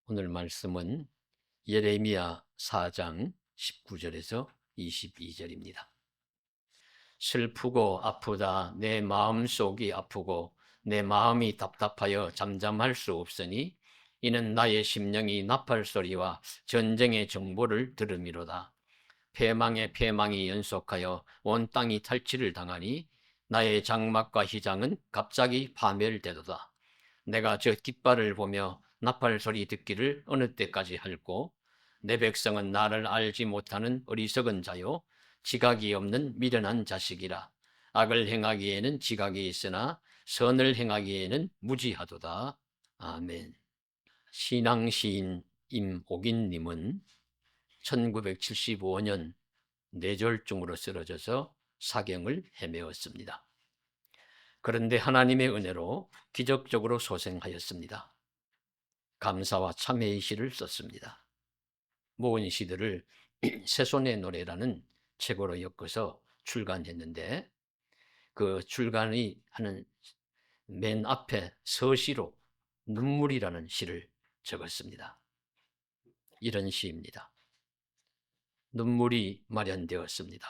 오늘 말씀은 예레미야 4장 19절에서 22절입니다. 슬프고 아프다 내 마음속이 아프고 내 마음이 답답하여 잠잠할 수 없으니 이는 나의 심령이 나팔 소리와 전쟁의 정보를 들음이로다. 패망에 패망이 연속하여 온 땅이 탈취를 당하니 나의 장막과 휘장은 갑자기 파멸되도다. 내가 저 깃발을 보며 나팔 소리 듣기를 어느 때까지 할꼬? 내 백성은 나를 알지 못하는 어리석은 자요 지각이 없는 미련한 자식이라. 악을 행하기에는 지각이 있으나 선을 행하기에는 무지하도다. 아멘. 신앙시인 임옥인님은 1975년 뇌졸중으로 쓰러져서 사경을 헤매었습니다. 그런데 하나님의 은혜로 기적적으로 소생하였습니다. 감사와 참회의 시를 썼습니다. 모은 시들을 새손의 노래라는 책으로 엮어서 출간했는데 그 출간이 하는 맨 앞에 서시로 눈물이라는 시를 적었습니다. 이런 시입니다. 눈물이 마련되었습니다.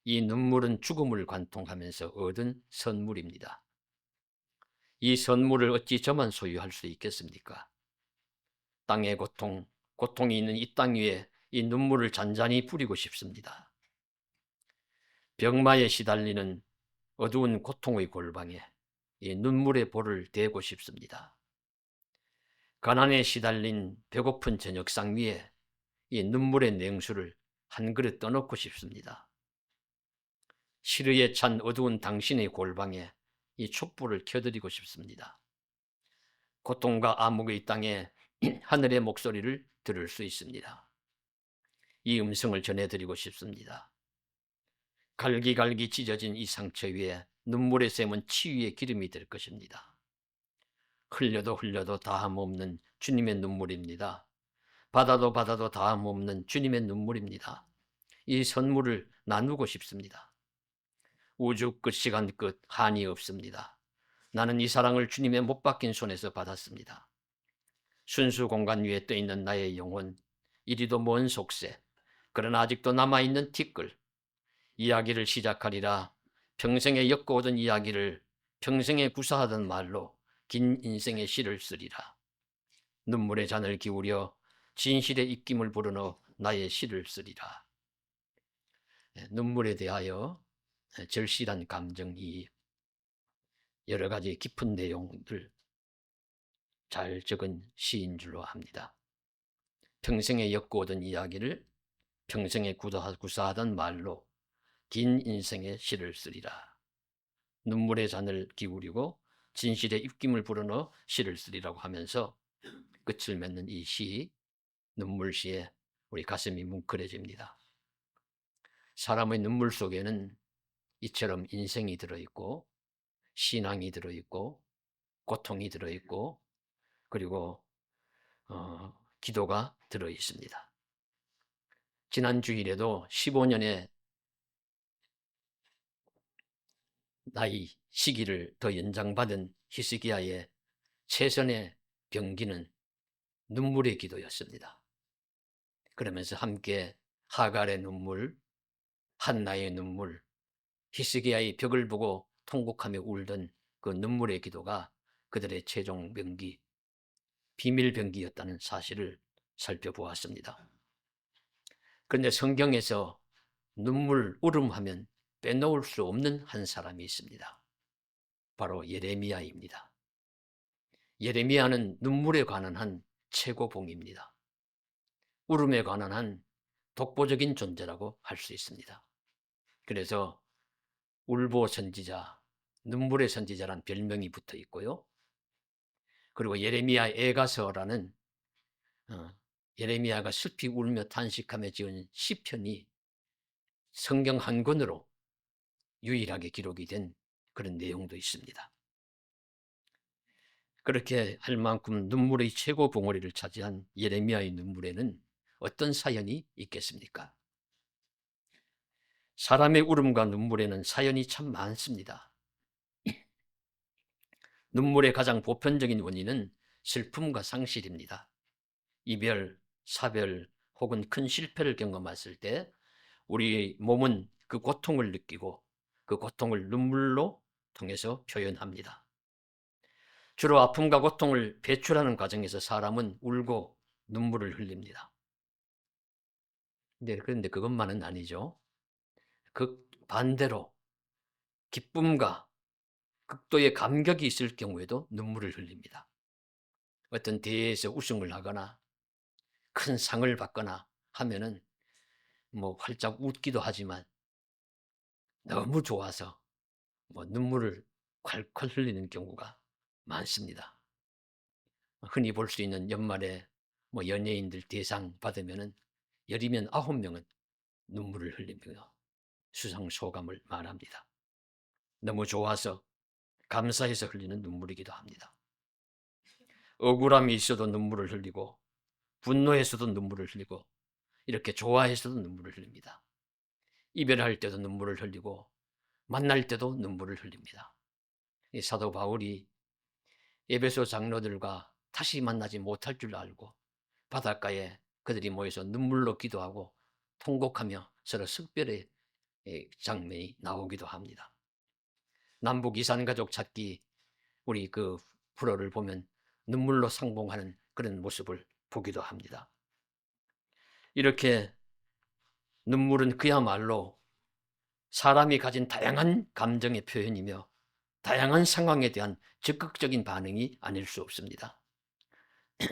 이 눈물은 죽음을 관통하면서 얻은 선물입니다. 이 선물을 어찌 저만 소유할 수 있겠습니까? 땅의 고통이 있는 이 땅 위에 이 눈물을 잔잔히 뿌리고 싶습니다. 병마에 시달리는 어두운 고통의 골방에 이 눈물의 볼을 대고 싶습니다. 가난에 시달린 배고픈 저녁상 위에 이 눈물의 냉수를 한 그릇 떠놓고 싶습니다. 시르에 찬 어두운 당신의 골방에 이 촛불을 켜드리고 싶습니다. 고통과 암흑의 땅에 하늘의 목소리를 들을 수 있습니다. 이 음성을 전해드리고 싶습니다. 갈기갈기 찢어진 이 상처 위에 눈물의 샘은 치유의 기름이 될 것입니다. 흘려도 흘려도 다함없는 주님의 눈물입니다. 받아도 받아도 다함없는 주님의 눈물입니다. 이 선물을 나누고 싶습니다. 우주 끝 시간 끝 한이 없습니다. 나는 이 사랑을 주님의 못 박힌 손에서 받았습니다. 순수 공간 위에 떠있는 나의 영혼, 이리도 먼 속세, 그러나 아직도 남아있는 티끌, 이야기를 시작하리라. 평생에 엮어오던 이야기를 평생에 구사하던 말로 긴 인생의 시를 쓰리라. 눈물의 잔을 기울여 진실의 입김을 불어넣어 나의 시를 쓰리라. 눈물에 대하여 절실한 감정이 여러 가지 깊은 내용들 잘 적은 시인 줄로 압니다. 평생에 엮어오던 이야기를 평생에 구사하던 말로 긴 인생의 시를 쓰리라. 눈물의 잔을 기울이고 진실의 입김을 불어넣어 시를 쓰리라고 하면서 끝을 맺는 이 시, 눈물시에 우리 가슴이 뭉클해집니다. 사람의 눈물 속에는 이처럼 인생이 들어있고 신앙이 들어있고 고통이 들어있고 그리고 기도가 들어있습니다. 지난 주일에도 15년의 나이 시기를 더 연장받은 히스기야의 최선의 병기는 눈물의 기도였습니다. 그러면서 함께 하갈의 눈물, 한나의 눈물, 히스기야의 벽을 보고 통곡하며 울던 그 눈물의 기도가 그들의 최종 병기, 비밀 병기였다는 사실을 살펴보았습니다. 그런데 성경에서 눈물, 울음하면 빼놓을 수 없는 한 사람이 있습니다. 바로 예레미야입니다. 예레미야는 눈물에 관한 한 최고봉입니다. 울음에 관한 한 독보적인 존재라고 할 수 있습니다. 그래서 울보 선지자, 눈물의 선지자라는 별명이 붙어 있고요. 그리고 예레미야 애가서라는 예레미야가 슬피 울며 탄식하며 지은 시편이 성경 한 권으로 유일하게 기록이 된 그런 내용도 있습니다. 그렇게 할 만큼 눈물의 최고 봉우리를 차지한 예레미야의 눈물에는 어떤 사연이 있겠습니까? 사람의 울음과 눈물에는 사연이 참 많습니다. 눈물의 가장 보편적인 원인은 슬픔과 상실입니다. 이별, 사별 혹은 큰 실패를 경험했을 때 우리 몸은 그 고통을 느끼고 그 고통을 눈물로 통해서 표현합니다. 주로 아픔과 고통을 배출하는 과정에서 사람은 울고 눈물을 흘립니다. 그런데 그것만은 아니죠. 그 반대로 기쁨과 극도의 감격이 있을 경우에도 눈물을 흘립니다. 어떤 대회에서 우승을 하거나 큰 상을 받거나 하면은 뭐 활짝 웃기도 하지만 너무 좋아서 뭐 눈물을 콸콸 흘리는 경우가 많습니다. 흔히 볼 수 있는 연말에 뭐 연예인들 대상 받으면은 10이면 9명은 눈물을 흘리며 수상 소감을 말합니다. 너무 좋아서 감사해서 흘리는 눈물이기도 합니다. 억울함이 있어도 눈물을 흘리고 분노해서도 눈물을 흘리고 이렇게 좋아해서도 눈물을 흘립니다. 이별할 때도 눈물을 흘리고 만날 때도 눈물을 흘립니다. 이 사도 바울이 에베소 장로들과 다시 만나지 못할 줄 알고 바닷가에 그들이 모여서 눈물로 기도하고 통곡하며 서로 숙별의 장면이 나오기도 합니다. 남북 이산가족 찾기 우리 그 프로를 보면 눈물로 상봉하는 그런 모습을 보기도 합니다. 이렇게 눈물은 그야말로 사람이 가진 다양한 감정의 표현이며 다양한 상황에 대한 적극적인 반응이 아닐 수 없습니다.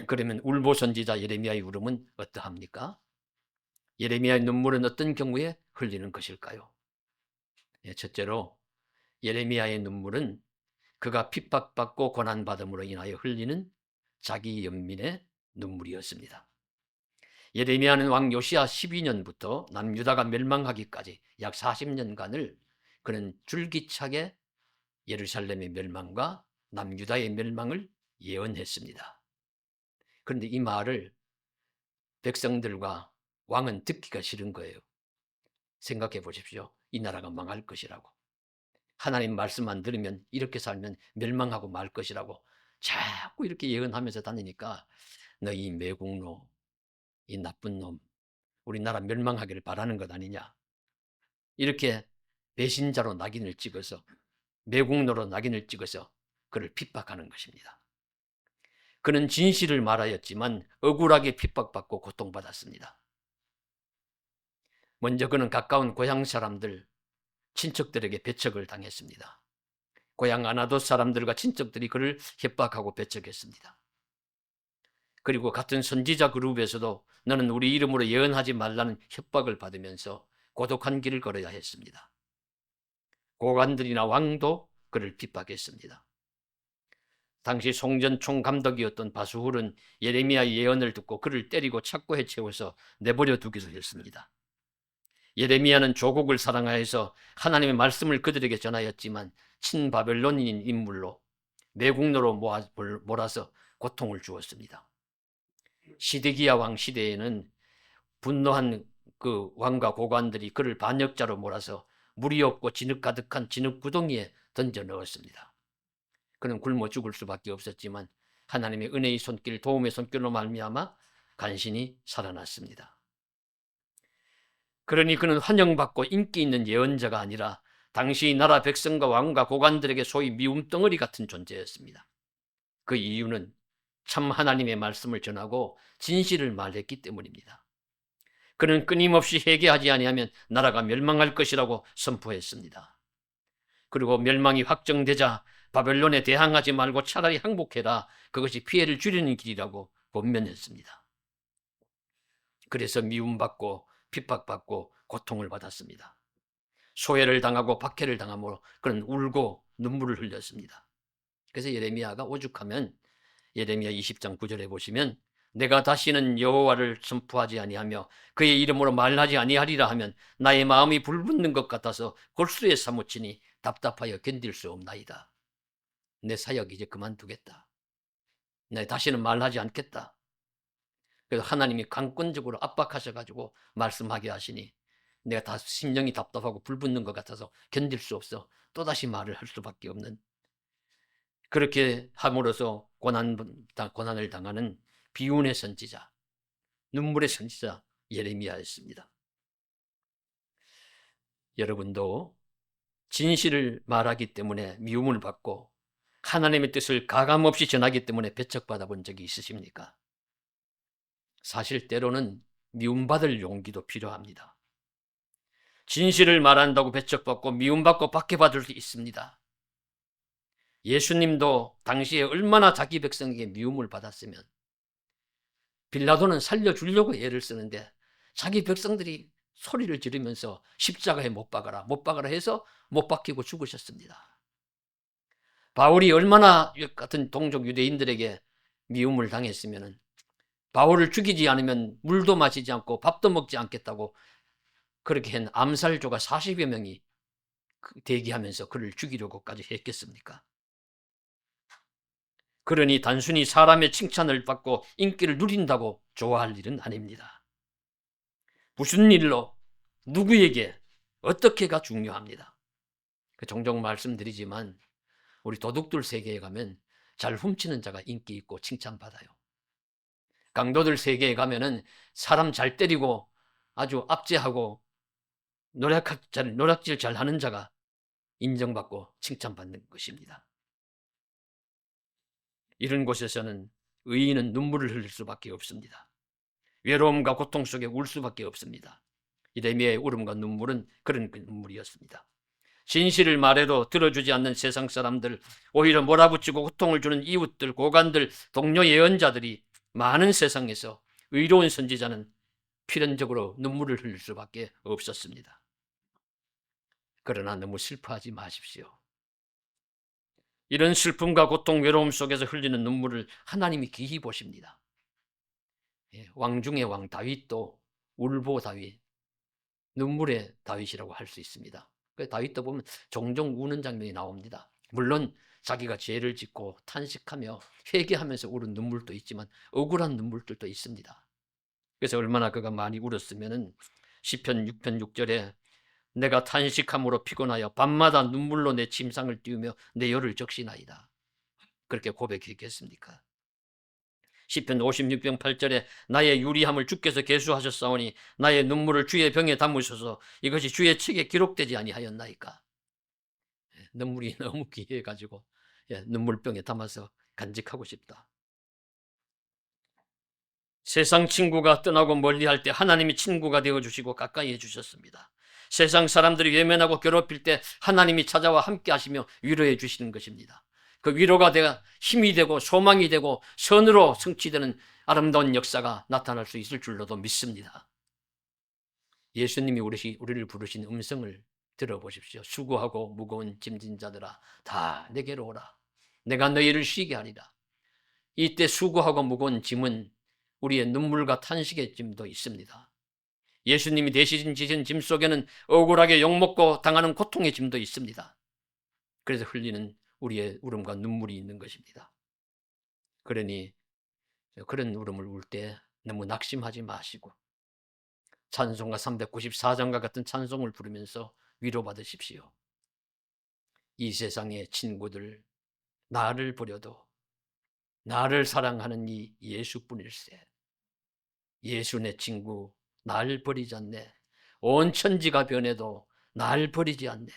그러면 울보 선지자 예레미야의 울음은 어떠합니까? 예레미야의 눈물은 어떤 경우에 흘리는 것일까요? 첫째로 예레미야의 눈물은 그가 핍박받고 고난받음으로 인하여 흘리는 자기 연민의 눈물이었습니다. 예레미야는 왕 요시야 12년부터 남유다가 멸망하기까지 약 40년간을 그는 줄기차게 예루살렘의 멸망과 남유다의 멸망을 예언했습니다. 그런데 이 말을 백성들과 왕은 듣기가 싫은 거예요. 생각해 보십시오. 이 나라가 망할 것이라고. 하나님 말씀만 들으면 이렇게 살면 멸망하고 말 것이라고 자꾸 이렇게 예언하면서 다니니까 너 이 매국노, 이 나쁜 놈, 우리나라 멸망하기를 바라는 것 아니냐. 이렇게 배신자로 낙인을 찍어서 매국노로 낙인을 찍어서 그를 핍박하는 것입니다. 그는 진실을 말하였지만 억울하게 핍박받고 고통받았습니다. 먼저 그는 가까운 고향 사람들, 친척들에게 배척을 당했습니다. 고향 아나돗 사람들과 친척들이 그를 협박하고 배척했습니다. 그리고 같은 선지자 그룹에서도 너는 우리 이름으로 예언하지 말라는 협박을 받으면서 고독한 길을 걸어야 했습니다. 고관들이나 왕도 그를 핍박했습니다. 당시 송전 총감독이었던 바수훌은 예레미야의 예언을 듣고 그를 때리고 착고해 채워서 내버려 두기도 했습니다. 예레미야는 조국을 사랑하여서 하나님의 말씀을 그들에게 전하였지만 친바벨론인 인물로 매국노로 몰아서 고통을 주었습니다. 시드기야 왕 시대에는 분노한 그 왕과 고관들이 그를 반역자로 몰아서 물이 없고 진흙 가득한 진흙 구덩이에 던져 넣었습니다. 그는 굶어 죽을 수밖에 없었지만 하나님의 은혜의 손길, 도움의 손길로 말미암아 간신히 살아났습니다. 그러니 그는 환영받고 인기 있는 예언자가 아니라 당시 나라 백성과 왕과 고관들에게 소위 미움덩어리 같은 존재였습니다. 그 이유는 참 하나님의 말씀을 전하고 진실을 말했기 때문입니다. 그는 끊임없이 회개하지 아니하면 나라가 멸망할 것이라고 선포했습니다. 그리고 멸망이 확정되자 바벨론에 대항하지 말고 차라리 항복해라. 그것이 피해를 줄이는 길이라고 권면했습니다. 그래서 미움받고 핍박받고 고통을 받았습니다. 소외를 당하고 박해를 당함으로 그는 울고 눈물을 흘렸습니다. 그래서 예레미야가 오죽하면 예레미야 20장 9절에 보시면 내가 다시는 여호와를 선포하지 아니하며 그의 이름으로 말하지 아니하리라 하면 나의 마음이 불붙는 것 같아서 골수에 사무치니 답답하여 견딜 수 없나이다. 내 사역 이제 그만두겠다. 내 다시는 말하지 않겠다. 그래서 하나님이 강권적으로 압박하셔가지고 말씀하게 하시니 내가 다 심령이 답답하고 불붙는 것 같아서 견딜 수 없어. 또다시 말을 할 수밖에 없는, 그렇게 함으로써 고난을 당하는 비운의 선지자, 눈물의 선지자 예레미야였습니다. 여러분도 진실을 말하기 때문에 미움을 받고 하나님의 뜻을 가감없이 전하기 때문에 배척받아 본 적이 있으십니까? 사실 때로는 미움받을 용기도 필요합니다. 진실을 말한다고 배척받고 미움받고 박해받을 수 있습니다. 예수님도 당시에 얼마나 자기 백성에게 미움을 받았으면 빌라도는 살려주려고 애를 쓰는데 자기 백성들이 소리를 지르면서 십자가에 못 박아라, 못 박아라 해서 못 박히고 죽으셨습니다. 바울이 얼마나 같은 동족 유대인들에게 미움을 당했으면 바울을 죽이지 않으면 물도 마시지 않고 밥도 먹지 않겠다고 그렇게 한 암살조가 40여 명이 대기하면서 그를 죽이려고까지 했겠습니까? 그러니 단순히 사람의 칭찬을 받고 인기를 누린다고 좋아할 일은 아닙니다. 무슨 일로 누구에게 어떻게가 중요합니다. 종종 말씀드리지만 우리 도둑들 세계에 가면 잘 훔치는 자가 인기 있고 칭찬받아요. 강도들 세계에 가면은 사람 잘 때리고 아주 압제하고 노략질 잘 하는 자가 인정받고 칭찬받는 것입니다. 이런 곳에서는 의인은 눈물을 흘릴 수밖에 없습니다. 외로움과 고통 속에 울 수밖에 없습니다. 예레미야의 울음과 눈물은 그런 눈물이었습니다. 진실을 말해도 들어주지 않는 세상 사람들, 오히려 몰아붙이고 고통을 주는 이웃들, 고관들, 동료 예언자들이 많은 세상에서 의로운 선지자는 필연적으로 눈물을 흘릴 수밖에 없었습니다. 그러나 너무 슬퍼하지 마십시오. 이런 슬픔과 고통, 외로움 속에서 흘리는 눈물을 하나님이 기히 보십니다. 왕 중의 왕 다윗도 울보 다윗, 눈물의 다윗이라고 할 수 있습니다. 다윗도 보면 종종 우는 장면이 나옵니다. 물론 자기가 죄를 짓고 탄식하며 회개하면서 우는 눈물도 있지만 억울한 눈물들도 있습니다. 그래서 얼마나 그가 많이 울었으면은 시편 6편 6절에 내가 탄식함으로 피곤하여 밤마다 눈물로 내 침상을 띄우며 내 혀를 적시나이다. 그렇게 고백했겠습니까? 시편 56편 8절에 나의 유리함을 주께서 계수하셨사오니 나의 눈물을 주의 병에 담으셔서 이것이 주의 책에 기록되지 아니하였나이까. 눈물이 너무 귀해가지고 눈물병에 담아서 간직하고 싶다. 세상 친구가 떠나고 멀리할 때 하나님이 친구가 되어주시고 가까이 해주셨습니다. 세상 사람들이 외면하고 괴롭힐 때 하나님이 찾아와 함께 하시며 위로해 주시는 것입니다. 그 위로가 힘이 되고 소망이 되고 선으로 성취되는 아름다운 역사가 나타날 수 있을 줄로도 믿습니다. 예수님이 우리를 부르신 음성을 들어보십시오. 수고하고 무거운 짐진 자들아 다 내게로 오라. 내가 너희를 쉬게 하리라. 이때 수고하고 무거운 짐은 우리의 눈물과 탄식의 짐도 있습니다. 예수님이 대신 지신 짐 속에는 억울하게 욕먹고 당하는 고통의 짐도 있습니다. 그래서 흘리는 우리의 울음과 눈물이 있는 것입니다. 그러니 그런 울음을 울 때 너무 낙심하지 마시고 찬송가 394장과 같은 찬송을 부르면서 위로받으십시오. 이 세상의 친구들 나를 버려도 나를 사랑하는 이 예수뿐일세. 예수 내 친구 날 버리지 않네. 온 천지가 변해도 날 버리지 않네.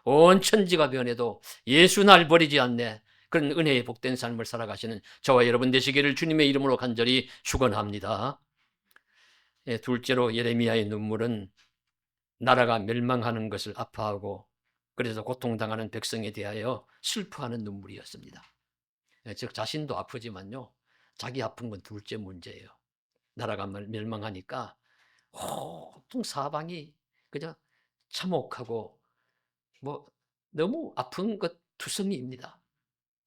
온 천지가 변해도 예수 날 버리지 않네. 그런 은혜의 복된 삶을 살아가시는 저와 여러분 되시기를 주님의 이름으로 간절히 축원합니다. 둘째로 예레미야의 눈물은 나라가 멸망하는 것을 아파하고 그래서 고통당하는 백성에 대하여 슬퍼하는 눈물이었습니다. 즉 자신도 아프지만요, 자기 아픈 건 둘째 문제예요. 나라가 멸망하니까 온통 사방이 그냥 참혹하고 너무 아픈 것 투성이입니다.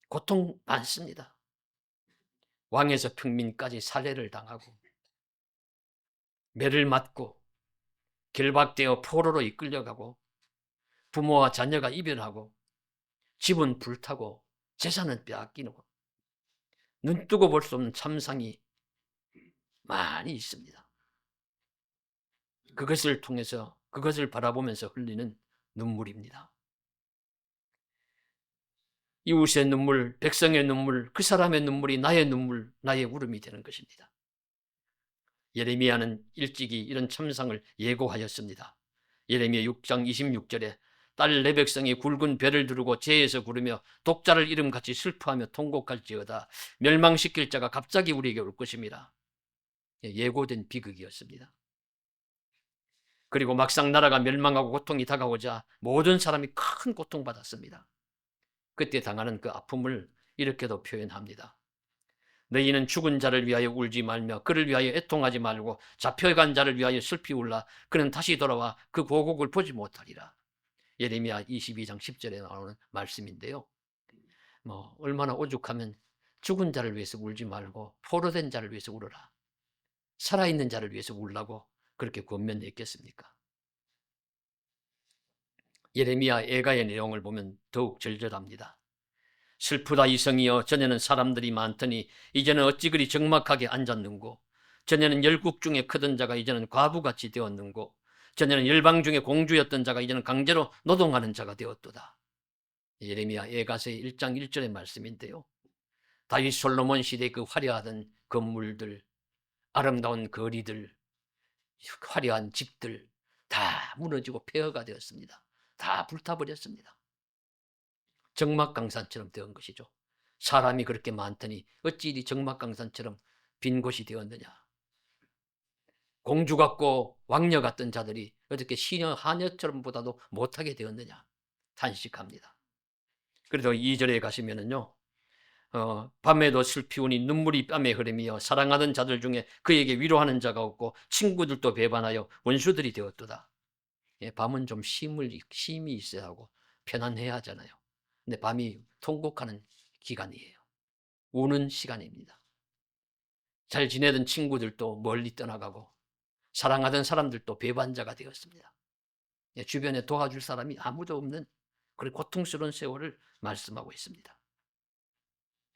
고통 많습니다. 왕에서 평민까지 살해를 당하고 매를 맞고 결박되어 포로로 이끌려가고 부모와 자녀가 이별하고 집은 불타고 재산은 빼앗기고 눈뜨고 볼 수 없는 참상이 많이 있습니다. 그것을 통해서 그것을 바라보면서 흘리는 눈물입니다. 이웃의 눈물, 백성의 눈물, 그 사람의 눈물이 나의 눈물, 나의 울음이 되는 것입니다. 예레미야는 일찍이 이런 참상을 예고하였습니다. 예레미야 6장 26절에 딸 내 백성이 굵은 배를 두르고 재에서 구르며 독자를 이름같이 슬퍼하며 통곡할지어다. 멸망시킬 자가 갑자기 우리에게 올 것입니다. 예고된 비극이었습니다. 그리고 막상 나라가 멸망하고 고통이 다가오자 모든 사람이 큰 고통받았습니다. 그때 당하는 그 아픔을 이렇게도 표현합니다. 너희는 죽은 자를 위하여 울지 말며 그를 위하여 애통하지 말고 잡혀간 자를 위하여 슬피 울라. 그는 다시 돌아와 그 고국을 보지 못하리라. 예레미야 22장 10절에 나오는 말씀인데요. 얼마나 오죽하면 죽은 자를 위해서 울지 말고 포로된 자를 위해서 울어라. 살아있는 자를 위해서 울라고 그렇게 권면했겠습니까? 예레미야 애가의 내용을 보면 더욱 절절합니다. 슬프다 이성이여, 전에는 사람들이 많더니 이제는 어찌 그리 적막하게 앉았는고. 전에는 열국 중에 크던 자가 이제는 과부같이 되었는고. 전에는 열방 중에 공주였던 자가 이제는 강제로 노동하는 자가 되었도다. 예레미야 애가서의 1장 1절의 말씀인데요. 다윗 솔로몬 시대 그 화려하던 건물들, 아름다운 거리들, 화려한 집들 다 무너지고 폐허가 되었습니다. 다 불타버렸습니다. 적막강산처럼 되은 것이죠. 사람이 그렇게 많더니 어찌 이리 적막강산처럼 빈 곳이 되었느냐. 공주 같고 왕녀 같던 자들이 어떻게 시녀 하녀처럼 보다도 못하게 되었느냐 탄식합니다. 그래도 2절에 가시면은요, 밤에도 슬피우니 눈물이 뺨에 흐르며 사랑하던 자들 중에 그에게 위로하는 자가 없고 친구들도 배반하여 원수들이 되었도다. 밤은 좀 쉼이 있어야 하고 편안해야 하잖아요. 근데 밤이 통곡하는 기간이에요. 우는 시간입니다. 잘 지내던 친구들도 멀리 떠나가고 사랑하던 사람들도 배반자가 되었습니다. 주변에 도와줄 사람이 아무도 없는 그런 고통스러운 세월을 말씀하고 있습니다.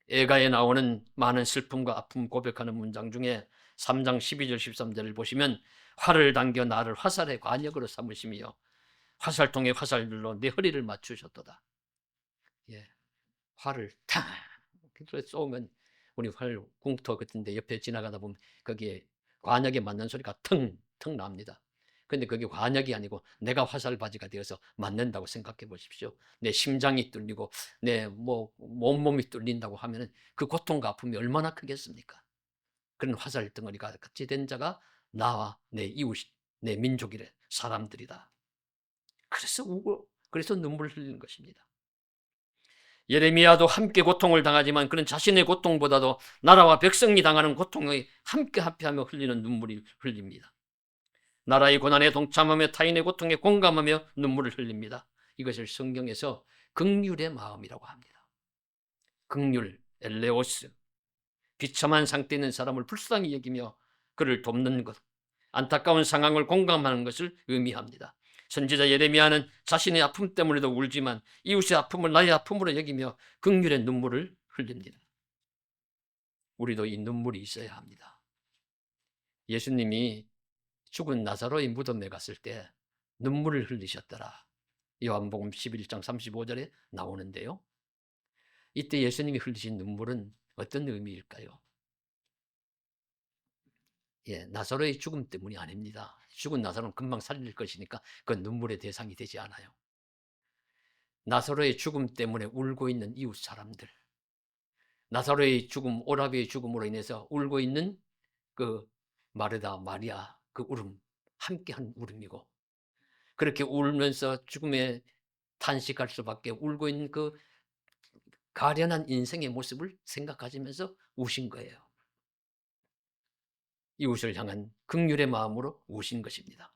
애가에 나오는 많은 슬픔과 아픔 고백하는 문장 중에 3장 12절 13절을 보시면 활을 당겨 나를 화살의 관역으로 삼으시며 화살통에 화살들로 내 허리를 맞추셨도다. 활을 탁 쏘면 우리 활 궁터 같은데 옆에 지나가다 보면 거기에 관역에 맞는 소리가 텅텅 납니다. 근데 그게 관역이 아니고 내가 화살바지가 되어서 맞는다고 생각해 보십시오. 내 심장이 뚫리고 내 온몸이 뚫린다고 하면 그 고통과 아픔이 얼마나 크겠습니까? 그런 화살 덩어리가 같이 된 자가 나와 내 이웃, 내 민족이래, 사람들이다. 그래서 우고, 그래서 눈물을 흘리는 것입니다. 예레미야도 함께 고통을 당하지만 그는 자신의 고통보다도 나라와 백성이 당하는 고통에 함께 합해하며 흘리는 눈물이 흘립니다. 나라의 고난에 동참하며 타인의 고통에 공감하며 눈물을 흘립니다. 이것을 성경에서 긍휼의 마음이라고 합니다. 긍휼, 엘레오스, 비참한 상태에 있는 사람을 불쌍히 여기며 그를 돕는 것, 안타까운 상황을 공감하는 것을 의미합니다. 선지자 예레미야는 자신의 아픔 때문에도 울지만 이웃의 아픔을 나의 아픔으로 여기며 긍휼의 눈물을 흘립니다. 우리도 이 눈물이 있어야 합니다. 예수님이 죽은 나사로의 무덤에 갔을 때 눈물을 흘리셨더라. 요한복음 11장 35절에 나오는데요. 이때 예수님이 흘리신 눈물은 어떤 의미일까요? 나사로의 죽음 때문이 아닙니다. 죽은 나사로는 금방 살릴 것이니까 그건 눈물의 대상이 되지 않아요. 나사로의 죽음 때문에 울고 있는 이웃 사람들, 나사로의 죽음, 오라비의 죽음으로 인해서 울고 있는 그 마르다, 마리아 그 울음, 함께한 울음이고, 그렇게 울면서 죽음에 탄식할 수밖에 울고 있는 그 가련한 인생의 모습을 생각하시면서 우신 거예요. 이웃을 향한 긍휼의 마음으로 우신 것입니다.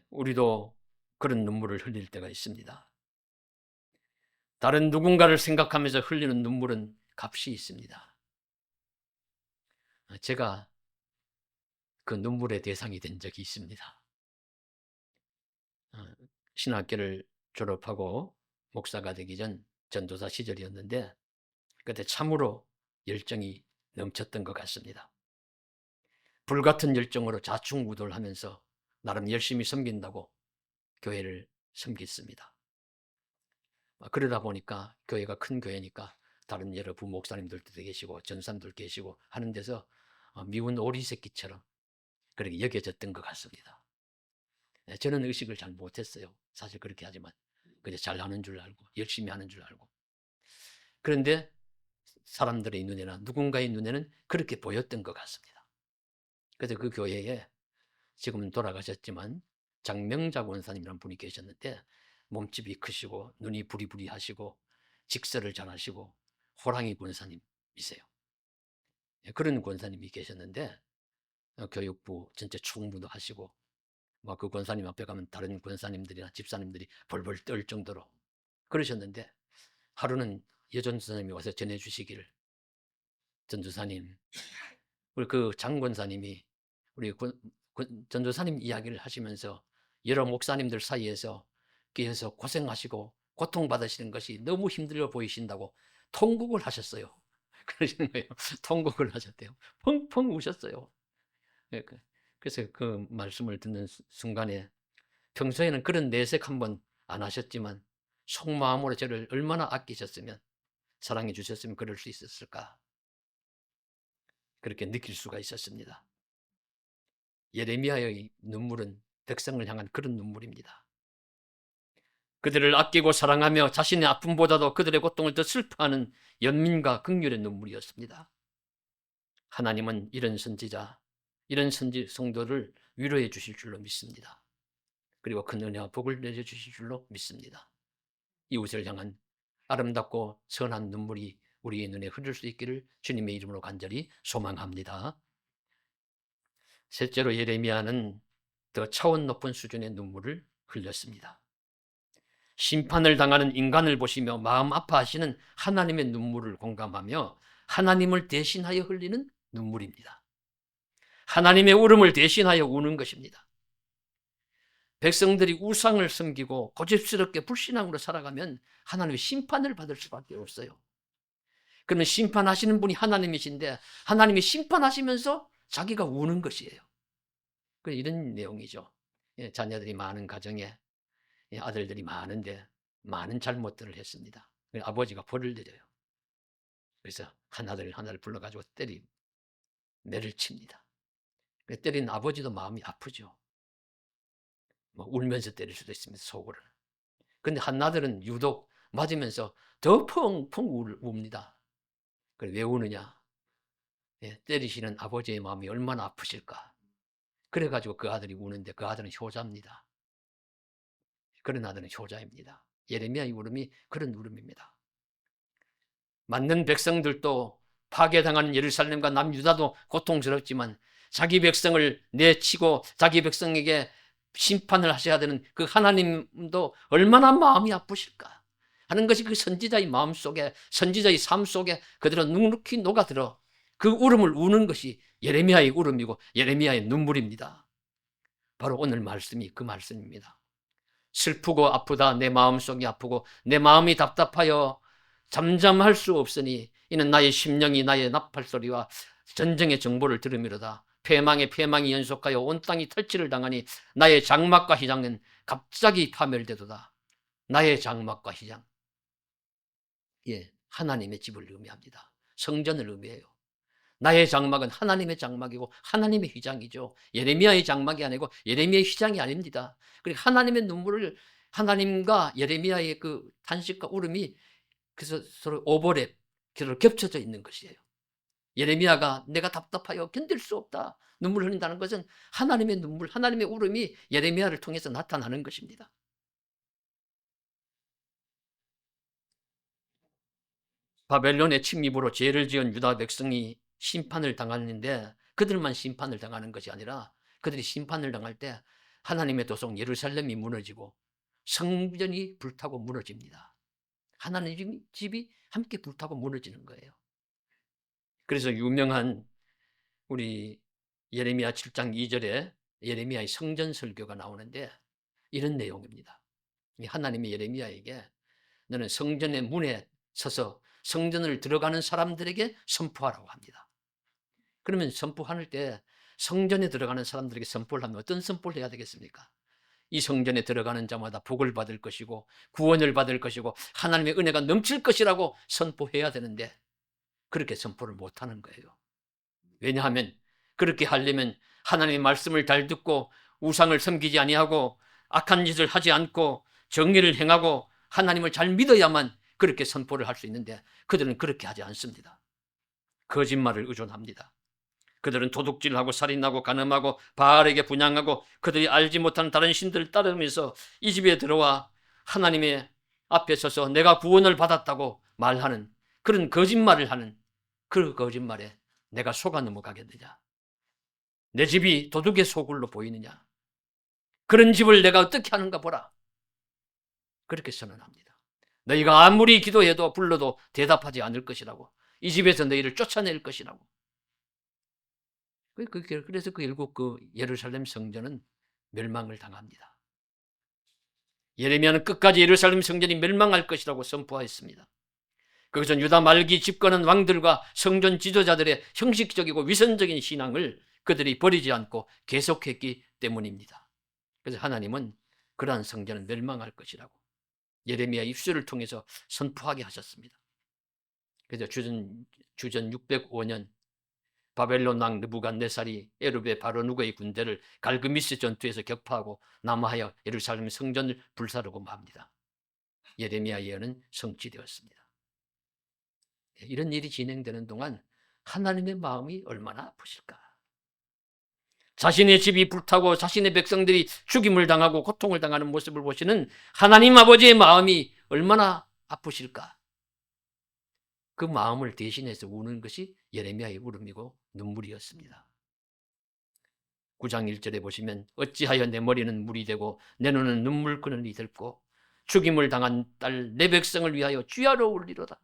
우리도 그런 눈물을 흘릴 때가 있습니다. 다른 누군가를 생각하면서 흘리는 눈물은 값이 있습니다. 제가 그 눈물의 대상이 된 적이 있습니다. 신학교를 졸업하고 목사가 되기 전 전도사 시절이었는데 그때 참으로 열정이 넘쳤던 것 같습니다. 불같은 열정으로 자충우돌 하면서 나름 열심히 섬긴다고 교회를 섬겼습니다. 그러다 보니까 교회가 큰 교회니까 다른 여러 부목사님들도 계시고 전사님들 계시고 하는 데서 미운 오리 새끼처럼 그렇게 여겨졌던 것 같습니다. 저는 의식을 잘 못했어요. 사실 그렇게 하지만 그냥 잘하는 줄 알고 열심히 하는 줄 알고. 그런데 사람들의 눈에나 누군가의 눈에는 그렇게 보였던 것 같습니다. 그래서 그 교회에 지금은 돌아가셨지만 장명자 권사님이라는 분이 계셨는데 몸집이 크시고 눈이 부리부리하시고 직설을 잘하시고 호랑이 권사님이세요. 그런 권사님이 계셨는데 교육부 전체 총무도 하시고 그 권사님 앞에 가면 다른 권사님들이나 집사님들이 벌벌 떨 정도로 그러셨는데 하루는 여전도사님이 와서 전해주시기를 전도사님 우리 그 장권사님이 우리 전도사님 이야기를 하시면서 여러 목사님들 사이에서 끼어서 고생하시고 고통받으시는 것이 너무 힘들어 보이신다고 통곡을 하셨어요. 그러시는 거예요. 통곡을 하셨대요. 펑펑 우셨어요. 그래서 그 말씀을 듣는 순간에 평소에는 그런 내색 한번 안 하셨지만 속마음으로 저를 얼마나 아끼셨으면 사랑해 주셨으면 그럴 수 있었을까 그렇게 느낄 수가 있었습니다. 예레미야의 눈물은 백성을 향한 그런 눈물입니다. 그들을 아끼고 사랑하며 자신의 아픔보다도 그들의 고통을 더 슬퍼하는 연민과 긍휼의 눈물이었습니다. 하나님은 이런 선지자, 이런 성도를 위로해 주실 줄로 믿습니다. 그리고 큰 은혜와 복을 내려주실 줄로 믿습니다. 이웃을 향한 아름답고 선한 눈물이 우리의 눈에 흐를 수 있기를 주님의 이름으로 간절히 소망합니다. 셋째로 예레미야는 더 차원 높은 수준의 눈물을 흘렸습니다. 심판을 당하는 인간을 보시며 마음 아파하시는 하나님의 눈물을 공감하며 하나님을 대신하여 흘리는 눈물입니다. 하나님의 울음을 대신하여 우는 것입니다. 백성들이 우상을 섬기고 고집스럽게 불신앙으로 살아가면 하나님의 심판을 받을 수밖에 없어요. 그러면 심판하시는 분이 하나님이신데 하나님이 심판하시면서 자기가 우는 것이에요. 이런 내용이죠. 자녀들이 많은 가정에 아들들이 많은데 많은 잘못들을 했습니다. 아버지가 벌을 내려요. 그래서 하나를 불러가지고 매를 칩니다. 때린 아버지도 마음이 아프죠. 울면서 때릴 수도 있습니다. 속으로. 근데 한나들은 유독 맞으면서 더 펑펑 웁니다. 왜 우느냐? 때리시는 아버지의 마음이 얼마나 아프실까? 그래가지고 그 아들이 우는데 그 아들은 효자입니다. 그런 아들은 효자입니다. 예레미야의 울음이 그런 울음입니다. 맞는 백성들도 파괴당하는 예루살렘과 남유다도 고통스럽지만 자기 백성을 내치고 자기 백성에게 심판을 하셔야 되는 그 하나님도 얼마나 마음이 아프실까 하는 것이 그 선지자의 마음 속에, 선지자의 삶 속에 그대로 눅눅히 녹아들어 그 울음을 우는 것이 예레미야의 울음이고 예레미야의 눈물입니다. 바로 오늘 말씀이 그 말씀입니다. 슬프고 아프다, 내 마음속이 아프고 내 마음이 답답하여 잠잠할 수 없으니 이는 나의 심령이 나의 나팔소리와 전쟁의 정보를 들으미로다. 패망이 연속하여 온 땅이 탈취를 당하니 나의 장막과 휘장은 갑자기 파멸되도다. 나의 장막과 휘장, 하나님의 집을 의미합니다. 성전을 의미해요. 나의 장막은 하나님의 장막이고 하나님의 휘장이죠. 예레미야의 장막이 아니고 예레미야의 휘장이 아닙니다. 그리고 하나님의 눈물을 하나님과 예레미야의 그 탄식과 울음이 그래서 서로 오버랩, 서로 겹쳐져 있는 것이에요. 예레미야가 내가 답답하여 견딜 수 없다 눈물 흘린다는 것은 하나님의 눈물, 하나님의 울음이 예레미야를 통해서 나타나는 것입니다. 바벨론의 침입으로 죄를 지은 유다 백성이 심판을 당하는데 그들만 심판을 당하는 것이 아니라 그들이 심판을 당할 때 하나님의 도성 예루살렘이 무너지고 성전이 불타고 무너집니다. 하나님의 집이 함께 불타고 무너지는 거예요. 그래서 유명한 우리 예레미야 7장 2절에 예레미야의 성전 설교가 나오는데 이런 내용입니다. 하나님이 예레미야에게 너는 성전의 문에 서서 성전을 들어가는 사람들에게 선포하라고 합니다. 그러면 선포할 때 성전에 들어가는 사람들에게 선포를 하면 어떤 선포를 해야 되겠습니까? 이 성전에 들어가는 자마다 복을 받을 것이고 구원을 받을 것이고 하나님의 은혜가 넘칠 것이라고 선포해야 되는데 그렇게 선포를 못하는 거예요. 왜냐하면 그렇게 하려면 하나님의 말씀을 잘 듣고 우상을 섬기지 아니하고 악한 짓을 하지 않고 정의를 행하고 하나님을 잘 믿어야만 그렇게 선포를 할 수 있는데 그들은 그렇게 하지 않습니다. 거짓말을 의존합니다. 그들은 도둑질하고 살인하고 간음하고 바알에게 분향하고 그들이 알지 못하는 다른 신들을 따르면서 이 집에 들어와 하나님의 앞에 서서 내가 구원을 받았다고 말하는 그런 거짓말을 하는 그 거짓말에 내가 속아 넘어가겠느냐? 내 집이 도둑의 소굴로 보이느냐? 그런 집을 내가 어떻게 하는가 보라. 그렇게 선언합니다. 너희가 아무리 기도해도 불러도 대답하지 않을 것이라고. 이 집에서 너희를 쫓아낼 것이라고. 그래서 결국 그 예루살렘 성전은 멸망을 당합니다. 예레미야는 끝까지 예루살렘 성전이 멸망할 것이라고 선포했습니다. 그것은 유다 말기 집권한 왕들과 성전 지도자들의 형식적이고 위선적인 신앙을 그들이 버리지 않고 계속했기 때문입니다. 그래서 하나님은 그러한 성전은 멸망할 것이라고 예레미야 입술을 통해서 선포하게 하셨습니다. 그래서 주전 605년 바벨론 왕 느부갓네살이 에룹의 바로누가의 군대를 갈그미스 전투에서 격파하고 남하여 예루살렘 성전을 불사르고 맙니다. 예레미야 예언은 성취되었습니다. 이런 일이 진행되는 동안 하나님의 마음이 얼마나 아프실까? 자신의 집이 불타고 자신의 백성들이 죽임을 당하고 고통을 당하는 모습을 보시는 하나님 아버지의 마음이 얼마나 아프실까? 그 마음을 대신해서 우는 것이 예레미야의 울음이고 눈물이었습니다. 9장 1절에 보시면 어찌하여 내 머리는 물이 되고 내 눈은 눈물그늘이 들고 죽임을 당한 딸 내 백성을 위하여 주야로 울리로다.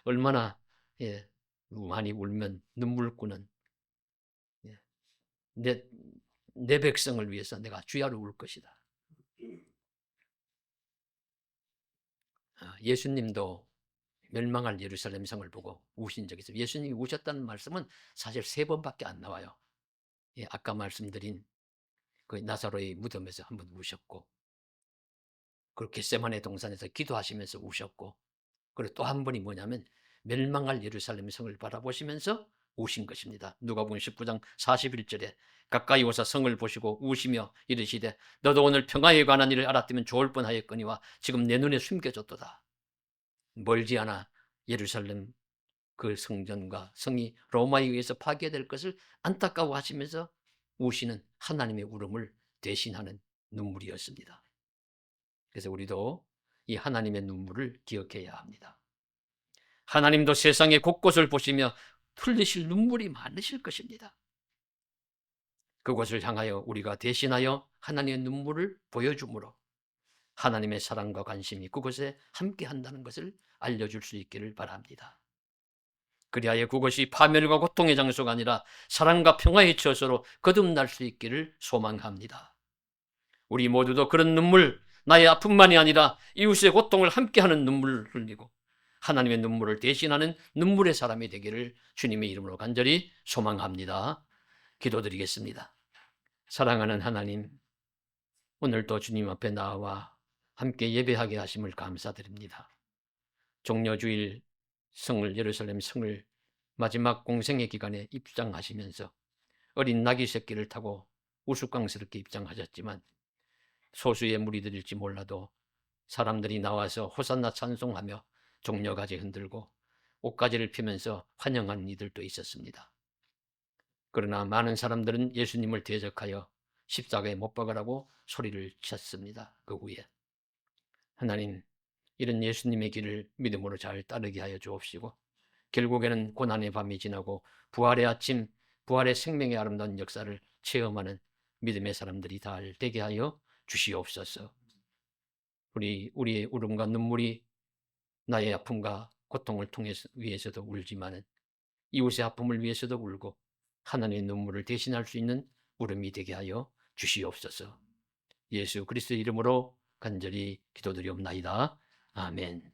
얼마나 많이 울면 눈물꾼은 내 백성을 위해서 내가 주야로 울 것이다. 예수님도 멸망할 예루살렘 성을 보고 우신 적이 있어요. 예수님이 우셨다는 말씀은 사실 3번밖에 안 나와요. 아까 말씀드린 그 나사로의 무덤에서 한 번 우셨고, 그리고 겟세마네 동산에서 기도하시면서 우셨고, 그리고 또 한 번이 뭐냐면 멸망할 예루살렘 성을 바라보시면서 우신 것입니다. 누가복음 19장 41절에 가까이 오사 성을 보시고 우시며 이르시되 너도 오늘 평화에 관한 일을 알았다면 좋을 뻔하였거니와 지금 내 눈에 숨겨졌도다. 멀지 않아 예루살렘 그 성전과 성이 로마에 의해서 파괴될 것을 안타까워하시면서 우시는 하나님의 울음을 대신하는 눈물이었습니다. 그래서 우리도 이 하나님의 눈물을 기억해야 합니다. 하나님도 세상의 곳곳을 보시며 흘리실 눈물이 많으실 것입니다. 그곳을 향하여 우리가 대신하여 하나님의 눈물을 보여주므로 하나님의 사랑과 관심이 그곳에 함께 한다는 것을 알려줄 수 있기를 바랍니다. 그리하여 그것이 파멸과 고통의 장소가 아니라 사랑과 평화의 처소로 거듭날 수 있기를 소망합니다. 우리 모두도 그런 눈물, 나의 아픔만이 아니라 이웃의 고통을 함께하는 눈물을 흘리고 하나님의 눈물을 대신하는 눈물의 사람이 되기를 주님의 이름으로 간절히 소망합니다. 기도드리겠습니다. 사랑하는 하나님, 오늘도 주님 앞에 나와 함께 예배하게 하심을 감사드립니다. 종려주일 성을, 예루살렘 성을 마지막 공생의 기간에 입장하시면서 어린 나귀 새끼를 타고 우스꽝스럽게 입장하셨지만 소수의 무리들일지 몰라도 사람들이 나와서 호산나 찬송하며 종려가지 흔들고 옷가지를 피면서 환영하는 이들도 있었습니다. 그러나 많은 사람들은 예수님을 대적하여 십자가에 못 박으라고 소리를 쳤습니다. 그 후에 하나님, 이런 예수님의 길을 믿음으로 잘 따르게 하여 주옵시고 결국에는 고난의 밤이 지나고 부활의 아침, 부활의 생명의 아름다운 역사를 체험하는 믿음의 사람들이 다 되게 하여 주시옵소서. 우리의 울음과 눈물이 나의 아픔과 고통을 위해서도 울지만은 이웃의 아픔을 위해서도 울고 하나님의 눈물을 대신할 수 있는 울음이 되게 하여 주시옵소서. 예수 그리스도의 이름으로 간절히 기도드리옵나이다. 아멘.